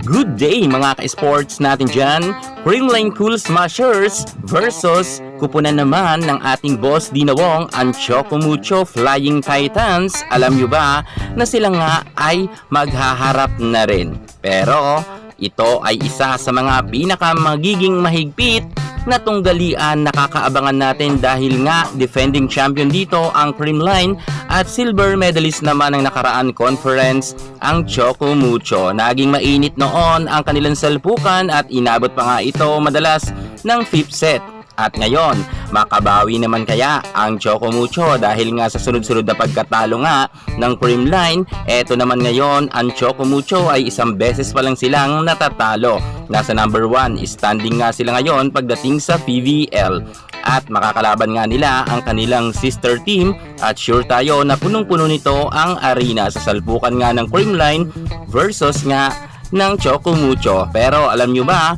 Good day mga ka-sports natin dyan. Creamline Cool Smashers versus kupunan naman ng ating boss Dina Wong, ang Choco Mucho Flying Titans. Alam nyo ba na sila nga ay maghaharap na rin? Pero ito ay isa sa mga magiging mahigpit na tunggalian na kakaabangan natin dahil nga defending champion dito ang Creamline at silver medalist naman ng nakaraan conference ang Choco Mucho. Naging mainit noon ang kanilang salpukan at inabot pa nga ito madalas ng 5th set. At ngayon, makabawi naman kaya ang Choco Mucho dahil nga sa sunod-sunod na pagkatalo nga ng Creamline. Eto naman ngayon, ang Choco Mucho ay isang beses pa lang silang natatalo. Nasa number 1, standing nga sila ngayon pagdating sa PVL. At makakalaban nga nila ang kanilang sister team at sure tayo na punong-puno nito ang arena sa salpukan nga ng Creamline versus nga ng Choco Mucho. Pero alam nyo ba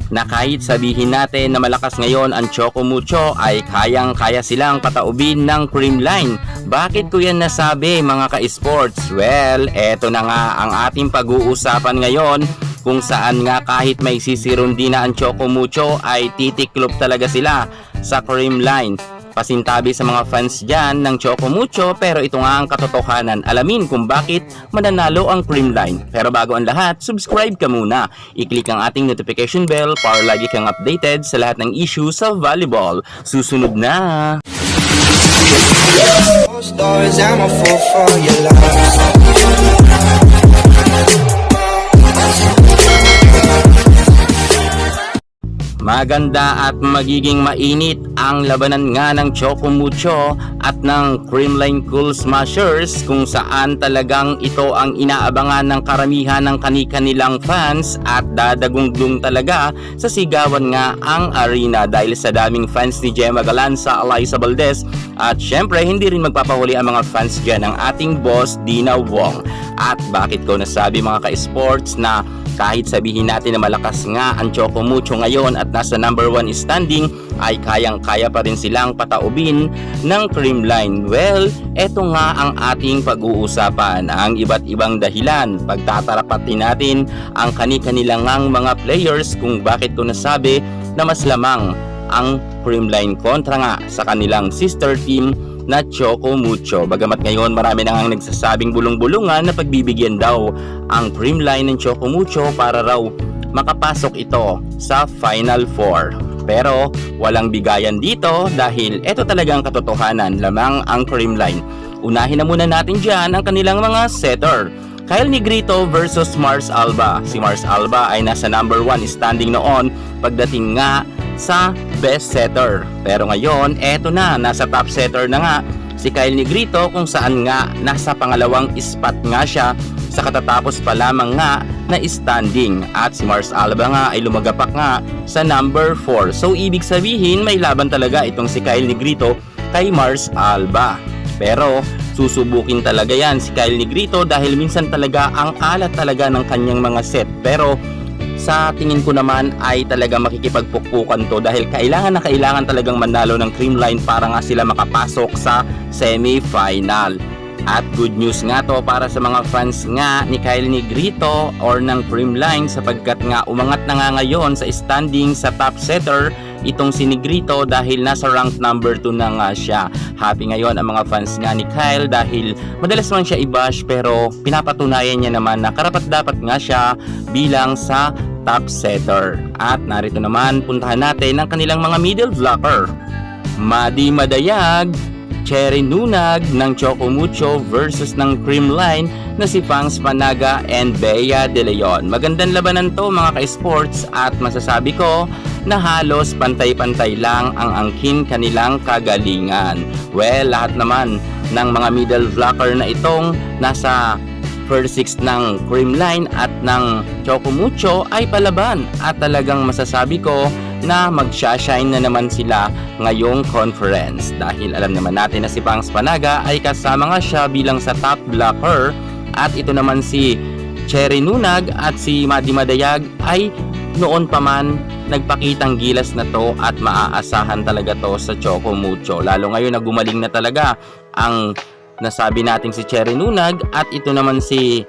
na kahit sabihin natin na malakas ngayon ang Choco Mucho ay kayang-kaya silang pataubin ng Creamline? Bakit ko yan nasabi mga ka-sports? Well, eto na nga ang ating pag-uusapan ngayon kung saan nga kahit may sisirundi na ang Choco Mucho ay titiklop talaga sila sa Creamline. Pasintabi sa mga fans dyan ng Choco Mucho, pero ito nga ang katotohanan. Alamin kung bakit mananalo ang Creamline. Pero bago ang lahat, subscribe ka muna. I-click ang ating notification bell para lagi kang updated sa lahat ng issue sa volleyball. Susunod na! Maganda at magiging mainit ang labanan nga ng Choco Mucho at ng Creamline Cool Smashers kung saan talagang ito ang inaabangan ng karamihan ng kani-kanilang fans at dadagundong talaga sa sigawan nga ang arena dahil sa daming fans ni Gemma Galanza, Alyssa Valdez at syempre hindi rin magpapahuli ang mga fans dyan ng ating boss Dina Wong. At bakit ko nasabi mga ka-sports na kahit sabihin natin na malakas nga ang Choco Mucho ngayon at nasa number 1 standing ay kayang-kaya pa rin silang pataubin ng Creamline. Well, eto nga ang ating pag-uusapan, ang iba't ibang dahilan. Pagtatarapatin natin ang kani-kanilang mga players kung bakit ko nasabi na mas lamang ang Creamline kontra nga sa kanilang sister team na Choco Mucho. Bagamat ngayon marami na ngang nagsasabing bulong-bulungan na pagbibigyan daw ang Creamline ng Choco Mucho para raw makapasok ito sa Final Four. Pero walang bigayan dito dahil ito talagang katotohanan, lamang ang Creamline. Unahin na muna natin dyan ang kanilang mga setter. Kyle Negrito versus Mars Alba. Si Mars Alba ay nasa number 1 standing noon pagdating nga sa best setter. Pero ngayon, eto na, nasa top setter na nga si Kyle Negrito kung saan nga nasa pangalawang spot nga siya sa katatapos pa lamang nga na standing. At si Mars Alba nga ay lumagapak nga sa number 4. So ibig sabihin may laban talaga itong si Kyle Negrito kay Mars Alba. Pero susubukin talaga yan si Kyle Negrito dahil minsan talaga ang alat talaga ng kanyang mga set. Pero sa tingin ko naman ay talaga makikipagpukpukan to dahil kailangan na kailangan talagang manalo ng Creamline para nga sila makapasok sa semi-final. At good news nga to para sa mga fans nga ni Kyle Negrito or ng Creamline sapagkat nga umangat na nga ngayon sa standing sa top setter itong si Negrito dahil nasa rank number 2 na nga siya. Happy ngayon ang mga fans nga ni Kyle dahil madalas man siya i-bash pero pinapatunayan niya naman na karapat-dapat nga siya bilang sa top setter. At narito naman puntahan natin ang kanilang mga middle blocker. Madi Madayag, Cherry Nunag ng Choco Mucho versus ng Creamline na si Fangs Panaga and Bea De Leon. Magandang labanan to mga ka-sports at masasabi ko na halos pantay-pantay lang ang angkin kanilang kagalingan. Well, lahat naman ng mga middle blocker na itong nasa first 6 ng Creamline at ng Choco Mucho ay palaban at talagang masasabi ko na magsha-shine na naman sila ngayong conference dahil alam naman natin na si Fangs Panaga ay kasama nga siya bilang sa top blocker at ito naman si Cherry Nunag at si Madi Madayag ay noon pa man nagpakitang gilas na to at maaasahan talaga to sa Choco Mucho. Lalo ngayon na gumaling na talaga ang nasabi nating si Cherry Nunag at ito naman si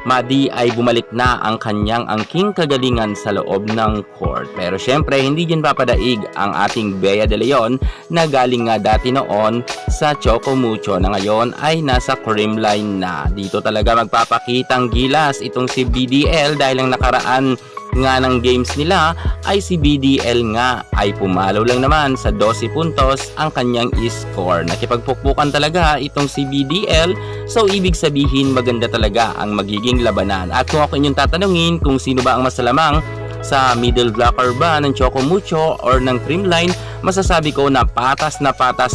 Madi ay bumalik na ang kanyang angking kagalingan sa loob ng court. Pero syempre, hindi din papadaig ang ating Bea de Leon na galing nga dati noon sa Choco Mucho na ngayon ay nasa Creamline na. Dito talaga magpapakitang gilas itong si BDL dahil ang nakaraan nga ng games nila ay si BDL nga ay pumalo lang naman sa 12 puntos ang kanyang score. Nakipagpukpukan talaga itong si BDL, so ibig sabihin maganda talaga ang magiging labanan. At kung ako inyong tatanungin kung sino ba ang masalamang sa middle blocker ba ng Choco Mucho or ng Creamline, masasabi ko na patas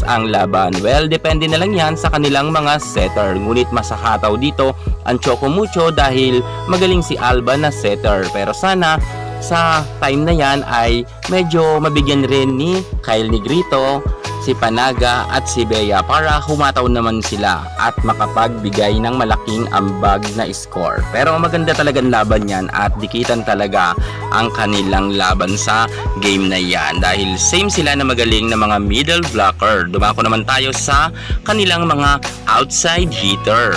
ang laban. Well, depende na lang yan sa kanilang mga setter. Ngunit masahataw dito ang Choco Mucho dahil magaling si Alba na setter. Pero sana sa time na yan ay medyo mabigyan rin ni Kyle Negrito, si Panaga at si Bea para humataw naman sila at makapagbigay ng malaking ambag na score. Pero maganda talagang laban yan at dikitan talaga ang kanilang laban sa game na yan dahil same sila na magaling na mga middle blocker. Dumako naman tayo sa kanilang mga outside hitter.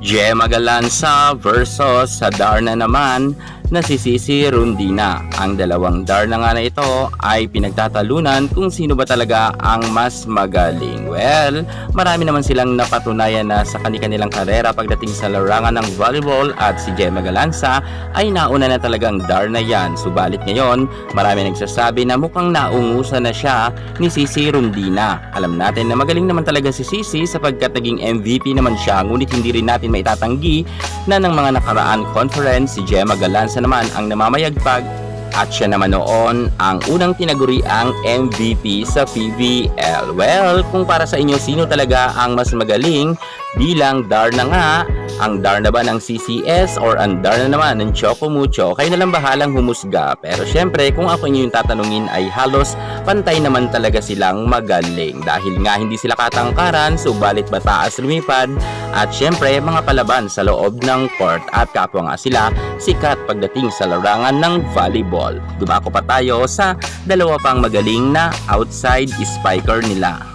Gemma Galanza versus sa Darna naman na si Cici Rondina. Ang dalawang Darna nga na ito ay pinagtatalunan kung sino ba talaga ang mas magaling. Well, marami naman silang napatunayan na sa kanilang karera pagdating sa larangan ng volleyball at si Gemma Galanza ay nauna na talagang Darna yan. Subalit ngayon, marami nagsasabi na mukhang naungusan na siya ni Cici Rondina. Alam natin na magaling naman talaga si Cici sapagkat naging MVP naman siya, ngunit hindi rin natin maitatanggi na ng mga nakaraan conference si Gemma Galanza naman ang namamayagpag at siya naman noon ang unang tinaguriang MVP sa PBL. Well, kung para sa inyo sino talaga ang mas magaling bilang Darna nga, ang Darna ba ng CCS or ang Darna naman ng Choco Mucho, kayo na lang bahalang humusga. Pero syempre, kung ako inyo yung tatanungin ay halos pantay naman talaga silang magaling dahil nga hindi sila katangkaran, subalit mataas lumipad at syempre mga palaban sa loob ng court at kapwa nga sila sikat pagdating sa larangan ng volleyball. Dumako pa tayo sa dalawa pang magaling na outside spiker nila.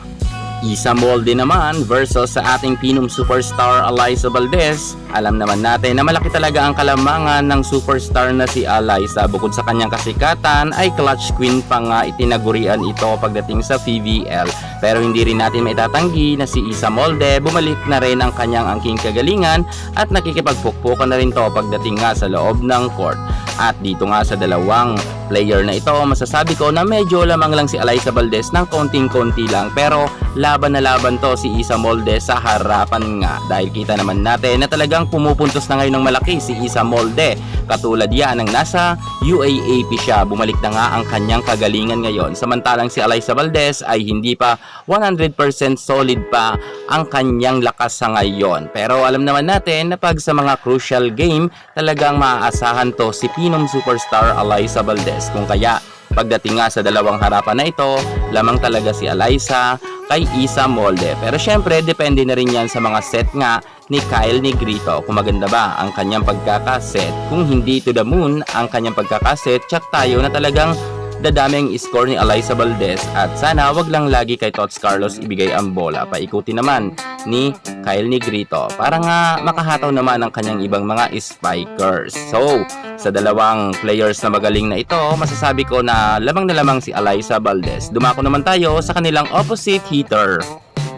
Isa Molde naman versus sa ating Pinom superstar Alyssa Valdez. Alam naman natin na malaki talaga ang kalamangan ng superstar na si Alyssa. Bukod sa kanyang kasikatan ay clutch queen pa nga itinagurian ito pagdating sa PVL. Pero hindi rin natin maitatanggi na si Isa Molde bumalik na rin ang kanyang angking kagalingan at nakikipagpukpukan na rin to pagdating nga sa loob ng court. At dito nga sa dalawang player na ito, masasabi ko na medyo lamang lang si Alyssa Valdez ng konting-konti lang, pero laban na laban to si Isa Molde sa harapan nga dahil kita naman natin na talagang pumupuntos na ngayon ng malaki si Isa Molde. Katulad yan ng nasa UAAP siya, bumalik na nga ang kanyang kagalingan ngayon, samantalang si Alyssa Valdez ay hindi pa 100% solid pa ang kanyang lakas sa ngayon. Pero alam naman natin na pag sa mga crucial game talagang maaasahan to si Pinom superstar Alyssa Valdez. Kung kaya pagdating nga sa dalawang harapan na ito, lamang talaga si Alyssa kay Isa Molde. Pero syempre, depende na rin yan sa mga set nga ni Kyle Negrito kung maganda ba ang kanyang pagkakaset. Kung hindi to the moon ang kanyang pagkakaset, check tayo na talagang dadami ang score ni Alyssa Valdez at sana wag lang lagi kay Tots Carlos ibigay ang bola. Paikuti naman ni Kyle Negrito para nga makahataw naman ang kanyang ibang mga spikers. So, sa dalawang players na magaling na ito, masasabi ko na lamang si Alyssa Valdez. Dumako naman tayo sa kanilang opposite hitter.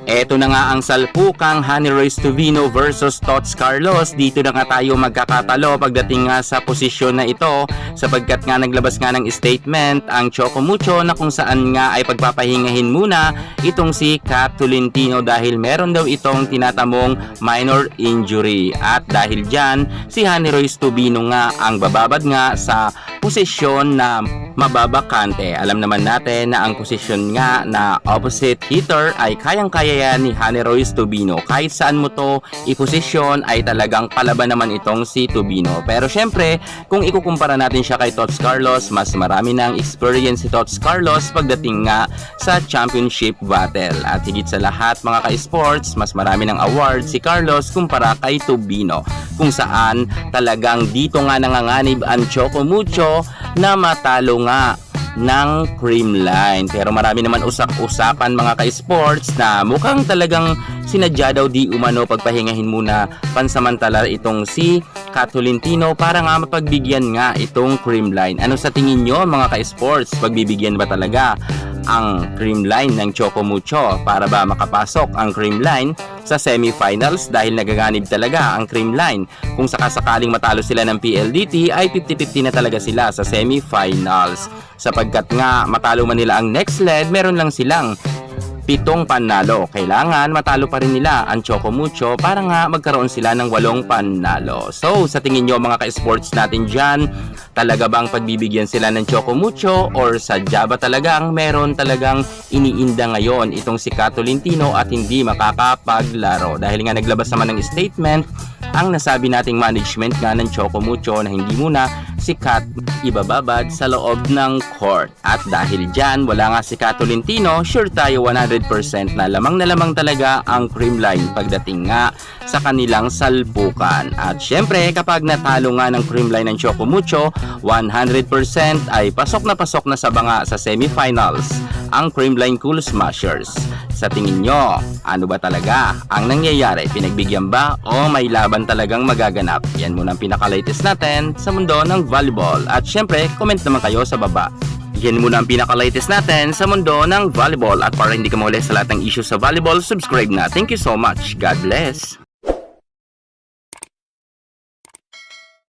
Eto na nga ang salpukang Honey Royce Tubino versus Tots Carlos. Dito na nga tayo magkakatalo pagdating nga sa posisyon na ito sapagkat nga naglabas nga ng statement ang Choco Mucho na kung saan nga ay pagpapahingahin muna itong si Kat Tolentino dahil meron daw itong tinatamong minor injury. At dahil dyan, si Honey Royce Tubino nga ang bababad nga sa posisyon na mababakante. Alam naman natin na ang posisyon nga na opposite hitter ay kayang-kaya yan ni Honey Royce Tubino. Kahit saan mo to iposisyon ay talagang palaban naman itong si Tubino. Pero syempre, kung ikukumpara natin siya kay Tots Carlos, mas marami ng experience si Tots Carlos pagdating nga sa championship battle. At higit sa lahat mga ka-sports, mas marami ng awards si Carlos kumpara kay Tubino. Kung saan talagang dito nga nanganganib ang Choco Mucho na matalo nga ng Creamline. Pero marami naman usak-usapan mga ka-sports na mukhang talagang sinadya daw di umano pagpahingahin muna pansamantala itong si Kat Tolentino para nga mapagbigyan nga itong Creamline. Ano sa tingin nyo mga ka-sports? Pagbibigyan ba talaga ang Creamline ng Choco Mucho para ba makapasok ang Creamline sa semifinals dahil nagaganib talaga ang Creamline. Kung sakasakaling matalo sila ng PLDT ay 50-50 na talaga sila sa semifinals. Sapagkat nga matalo man nila ang next leg, meron lang silang 7 panalo. Kailangan matalo pa rin nila ang Choco Mucho para nga magkaroon sila ng 8 panalo. So, sa tingin nyo mga ka-sports natin dyan, talaga bang pagbibigyan sila ng Choco Mucho or sadya ba talagang meron talagang iniinda ngayon itong si Kat Tolentino at hindi makakapaglaro? Dahil nga naglabas naman ng statement ang nasabi nating management nga ng Choco Mucho na hindi muna si Kat ibababad sa loob ng court. At dahil dyan, wala nga si Kat Tolentino, sure tayo 100% na lamang talaga ang Creamline pagdating nga sa kanilang salpukan. At syempre, kapag natalo nga ng Creamline ng Choco Mucho, 100% ay pasok na sa banga sa semifinals ang Creamline Cool Smashers. Sa tingin nyo, ano ba talaga ang nangyayari? Pinagbigyan ba o may laban talagang magaganap? Yan muna ang pinaka-latest natin sa mundo ng volleyball. At syempre, comment naman kayo sa baba. Yan muna ang pinaka-latest natin sa mundo ng volleyball. At para hindi ka mahuli sa lahat ng issues sa volleyball, subscribe na. Thank you so much. God bless.